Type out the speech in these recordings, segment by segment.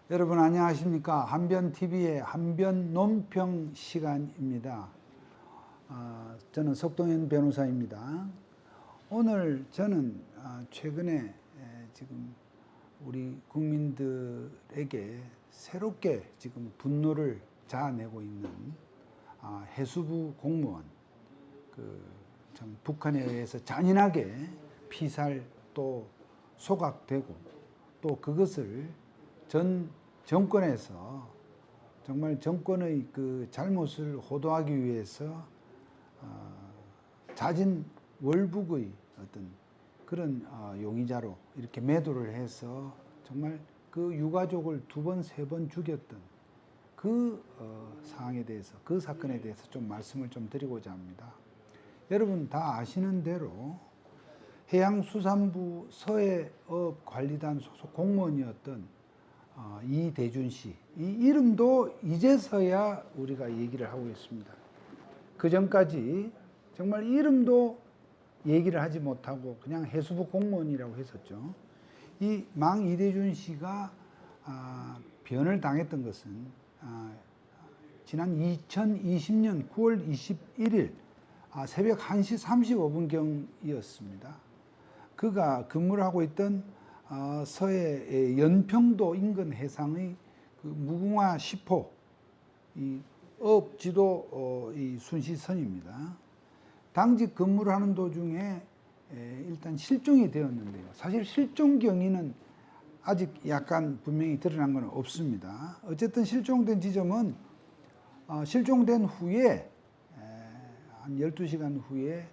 여러분 안녕하십니까? 한변TV의 한변논평 시간입니다. 저는 석동현 변호사입니다. 오늘 저는 최근에 지금 우리 국민들에게 새롭게 지금 분노를 자아내고 있는 해수부 공무원, 참 북한에 의해서 잔인하게 피살 또 소각되고 또 그것을 전 정권에서 정말 정권의 그 잘못을 호도하기 위해서 잦은 월북의 어떤 그런 용의자로 이렇게 매도를 해서 정말 그 유가족을 2번, 3번 죽였던 그 상황에 대해서, 그 사건에 대해서 좀 말씀을 좀 드리고자 합니다. 여러분 다 아시는 대로 해양수산부 서해업관리단 소속 공무원이었던 이대준 씨, 이 이름도 이제서야 우리가 얘기를 하고 있습니다. 그 전까지 정말 이름도 얘기를 하지 못하고 그냥 해수부 공무원이라고 했었죠. 이 망 이대준 씨가 변을 당했던 것은 지난 2020년 9월 21일 새벽 1시 35분경이었습니다. 그가 근무를 하고 있던 서해 연평도 인근 해상의 그 무궁화 10호 이 어업지도 이 순시선입니다. 당직 근무를 하는 도중에 일단 실종이 되었는데요. 사실 실종 경위는 아직 약간 분명히 드러난 건 없습니다. 어쨌든 실종된 지점은 실종된 후에 한 12시간 후에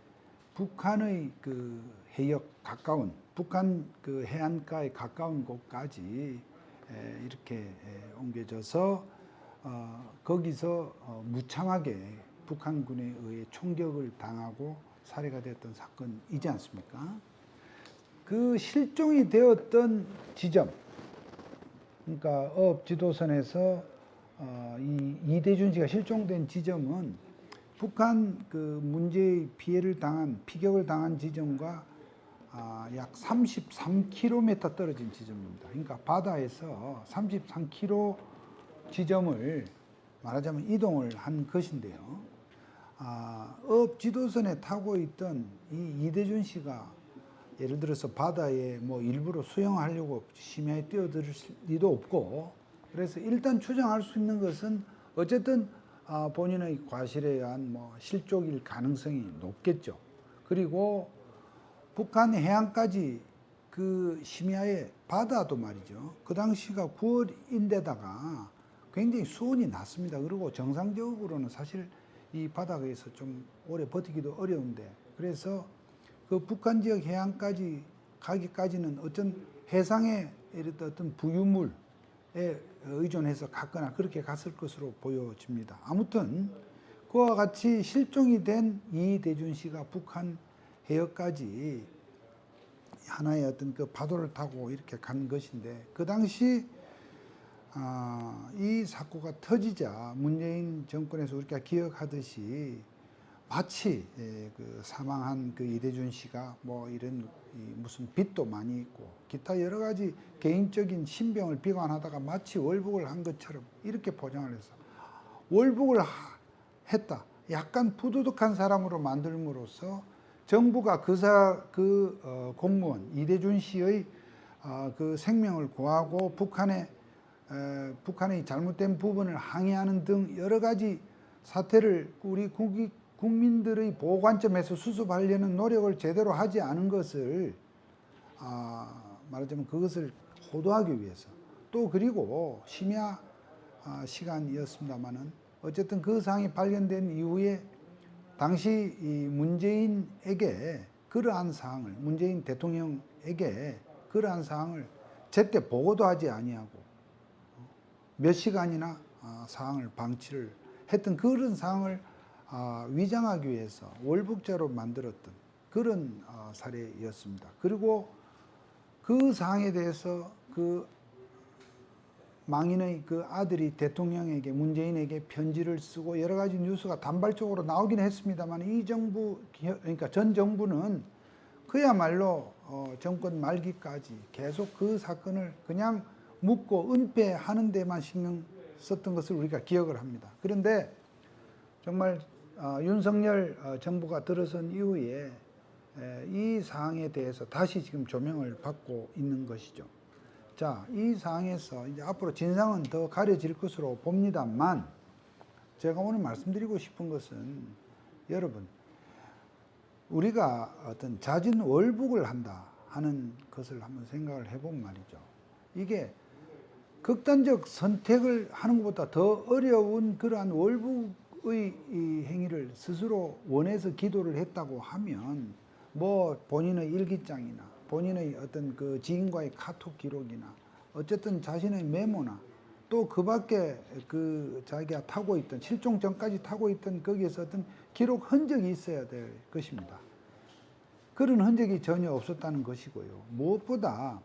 북한의 그 해역 가까운 북한 그 해안가에 가까운 곳까지 이렇게 옮겨져서 거기서 무참하게 북한군에 의해 총격을 당하고 살해가 되었던 사건이지 않습니까? 그 실종이 되었던 지점, 그러니까 어업지도선에서 이 이대준 씨가 실종된 지점은 북한 그 문제의 피격을 당한 지점과 약 33km 떨어진 지점입니다. 그러니까 바다에서 33km 지점을 말하자면 이동을 한 것인데요. 어업지도선에 타고 있던 이 이대준 씨가 예를 들어서 바다에 뭐 일부러 수영하려고 심야에 뛰어들 리도 없고, 그래서 일단 추정할 수 있는 것은 어쨌든 본인의 과실에 의한 뭐 실족일 가능성이 높겠죠. 그리고 북한 해안까지 그 심야에 바다도 말이죠. 그 당시가 9월인데다가 굉장히 수온이 낮습니다. 그리고 정상적으로는 사실 이 바다에서 좀 오래 버티기도 어려운데, 그래서 그 북한 지역 해안까지 가기까지는 어떤 해상의 어떤 부유물에 의존해서 갔거나 그렇게 갔을 것으로 보여집니다. 아무튼 그와 같이 실종이 된 이대준 씨가 북한 해역까지 하나의 어떤 그 파도를 타고 이렇게 간 것인데, 그 당시 이 사고가 터지자 문재인 정권에서 우리가 기억하듯이 마치 그 사망한 그 이대준 씨가 뭐 이런 무슨 빚도 많이 있고 기타 여러 가지 개인적인 신병을 비관하다가 마치 월북을 한 것처럼 이렇게 포장을 해서 월북을 했다, 약간 부도덕한 사람으로 만들므로써 정부가 공무원 이대준 씨의 그 생명을 구하고 북한의 잘못된 부분을 항의하는 등 여러 가지 사태를 우리 국민들의 보호 관점에서 수습하려는 노력을 제대로 하지 않은 것을 말하자면 그것을 호도하기 위해서, 또 그리고 심야 시간이었습니다마는 어쨌든 그 사항이 발견된 이후에 당시 이 문재인에게 그러한 사항을, 문재인 대통령에게 그러한 사항을 제때 보고도 하지 아니하고 몇 시간이나 사항을 방치를 했던 그런 사항을 위장하기 위해서 월북자로 만들었던 그런 사례였습니다. 그리고 그 사항에 대해서 그 망인의 그 아들이 대통령에게, 문재인에게 편지를 쓰고 여러 가지 뉴스가 단발적으로 나오긴 했습니다만, 이 정부, 그러니까 전 정부는 그야말로 정권 말기까지 계속 그 사건을 그냥 묻고 은폐하는 데만 신경 썼던 것을 우리가 기억을 합니다. 그런데 정말 윤석열 정부가 들어선 이후에 이 사항에 대해서 다시 지금 조명을 받고 있는 것이죠. 자, 이 사항에서 이제 앞으로 진상은 더 가려질 것으로 봅니다만, 제가 오늘 말씀드리고 싶은 것은, 여러분, 우리가 어떤 잦은 월북을 한다 하는 것을 한번 생각을 해보면 말이죠. 이게 극단적 선택을 하는 것보다 더 어려운 그러한 월북의 이 행위를 스스로 원해서 기도를 했다고 하면, 뭐 본인의 일기장이나 본인의 어떤 그 지인과의 카톡 기록이나 어쨌든 자신의 메모나 또 그 밖에 그 자기가 타고 있던, 실종 전까지 타고 있던 거기에서 어떤 기록 흔적이 있어야 될 것입니다. 그런 흔적이 전혀 없었다는 것이고요. 무엇보다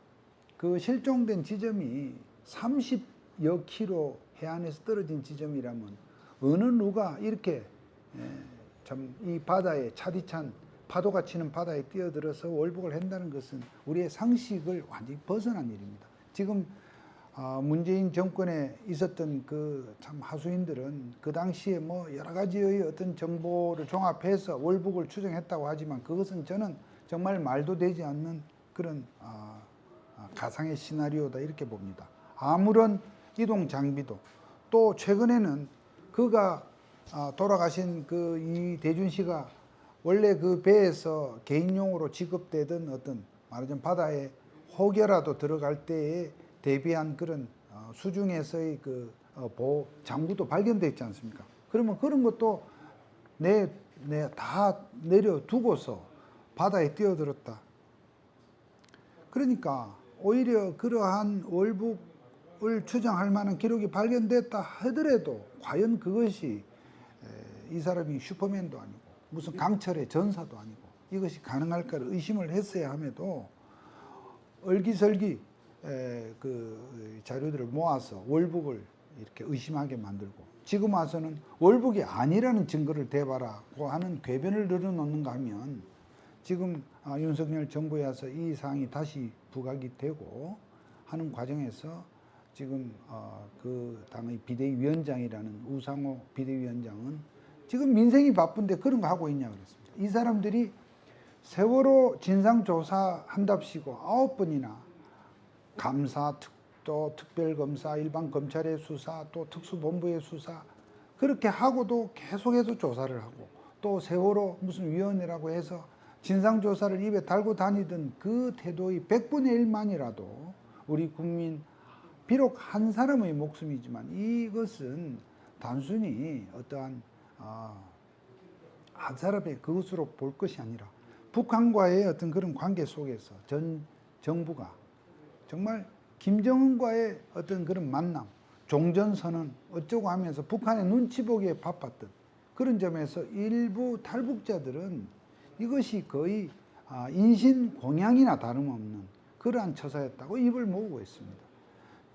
그 실종된 지점이 30여 킬로 해안에서 떨어진 지점이라면 어느 누가 이렇게 참 이 바다에 차디찬 파도가 치는 바다에 뛰어들어서 월북을 한다는 것은 우리의 상식을 완전히 벗어난 일입니다. 지금 문재인 정권에 있었던 그 참 하수인들은 그 당시에 뭐 여러 가지의 어떤 정보를 종합해서 월북을 추정했다고 하지만, 그것은 저는 정말 말도 되지 않는 그런 가상의 시나리오다 이렇게 봅니다. 아무런 이동 장비도, 또 최근에는 그가 돌아가신 그 이대준 씨가 원래 그 배에서 개인용으로 지급되던 어떤 말하자면 바다에 혹여라도 들어갈 때에 대비한 그런 수중에서의 그 보호 장구도 발견되어 있지 않습니까? 그러면 그런 것도 다 내려두고서 바다에 뛰어들었다. 그러니까 오히려 그러한 월북을 추정할 만한 기록이 발견됐다 하더라도 과연 그것이 이 사람이 슈퍼맨도 아니고 무슨 강철의 전사도 아니고 이것이 가능할까를 의심을 했어야 함에도 얼기설기 그 자료들을 모아서 월북을 이렇게 의심하게 만들고, 지금 와서는 월북이 아니라는 증거를 대봐라고 하는 궤변을 늘어놓는가 하면, 지금 윤석열 정부에 와서 이 사항이 다시 부각이 되고 하는 과정에서 지금 그 당의 비대위원장이라는 우상호 비대위원장은 지금 민생이 바쁜데 그런 거 하고 있냐 그랬습니다. 이 사람들이 세월호 진상조사 한답시고 9번이나 감사, 또 특별검사, 일반 검찰의 수사, 또 특수본부의 수사, 그렇게 하고도 계속해서 조사를 하고, 또 세월호 무슨 위원회라고 해서 진상조사를 입에 달고 다니던 그 태도의 100분의 1만이라도 우리 국민, 비록 한 사람의 목숨이지만 이것은 단순히 어떠한 한 사람의 그것으로 볼 것이 아니라 북한과의 어떤 그런 관계 속에서 전 정부가 정말 김정은과의 어떤 그런 만남, 종전선언 어쩌고 하면서 북한의 눈치 보기에 바빴던 그런 점에서 일부 탈북자들은 이것이 거의 인신공양이나 다름없는 그러한 처사였다고 입을 모으고 있습니다.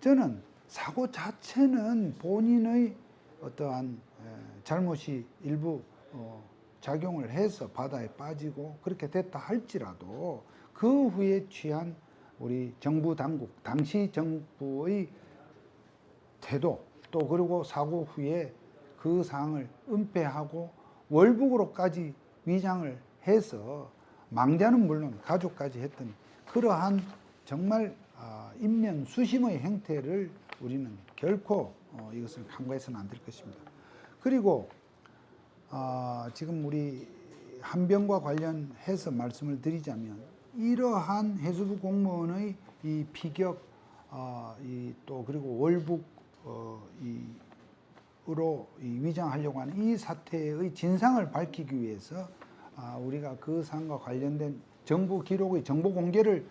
저는 사고 자체는 본인의 어떠한 잘못이 일부 작용을 해서 바다에 빠지고 그렇게 됐다 할지라도 그 후에 취한 우리 정부 당국, 당시 정부의 태도, 또 그리고 사고 후에 그 사항을 은폐하고 월북으로까지 위장을 해서 망자는 물론 가족까지 했던 그러한 정말 인면수심의 행태를 우리는 결코 이것을 간과해서는 안 될 것입니다. 그리고 지금 우리 한병과 관련해서 말씀을 드리자면, 이러한 해수부 공무원의 이 피격, 또 그리고 월북 으로 위장하려고 하는 이 사태의 진상을 밝히기 위해서 우리가 그 사안과 관련된 정부 기록의 정보 공개를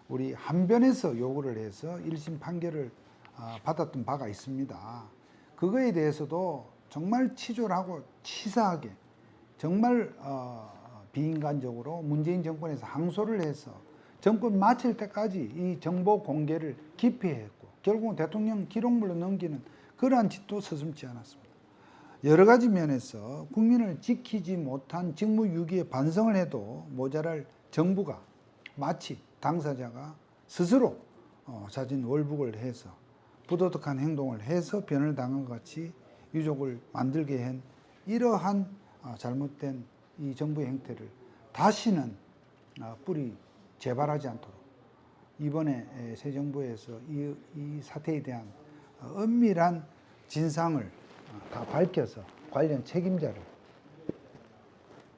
우리 한변에서 요구를 해서 1심 판결을 받았던 바가 있습니다. 그거에 대해서도 정말 치졸하고 치사하게 정말 비인간적으로 문재인 정권에서 항소를 해서 정권 마칠 때까지 이 정보 공개를 기피했고 결국은 대통령 기록물로 넘기는 그러한 짓도 서슴지 않았습니다. 여러 가지 면에서 국민을 지키지 못한 직무유기에 반성을 해도 모자랄 정부가 마치 당사자가 스스로 자진 월북을 해서 부도덕한 행동을 해서 변을 당한 것 같이 유족을 만들게 한 이러한 잘못된 이 정부의 행태를 다시는 뿌리 재발하지 않도록 이번에 새 정부에서 이 사태에 대한 엄밀한 진상을 다 밝혀서 관련 책임자를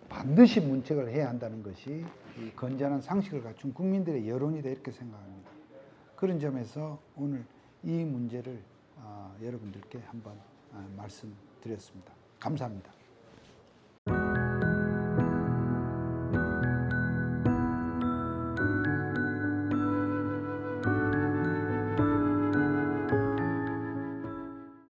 반드시 문책을 해야 한다는 것이 이 건전한 상식을 갖춘 국민들의 여론이다 이렇게 생각합니다. 그런 점에서 오늘 이 문제를 여러분들께 한번 말씀드렸습니다. 감사합니다.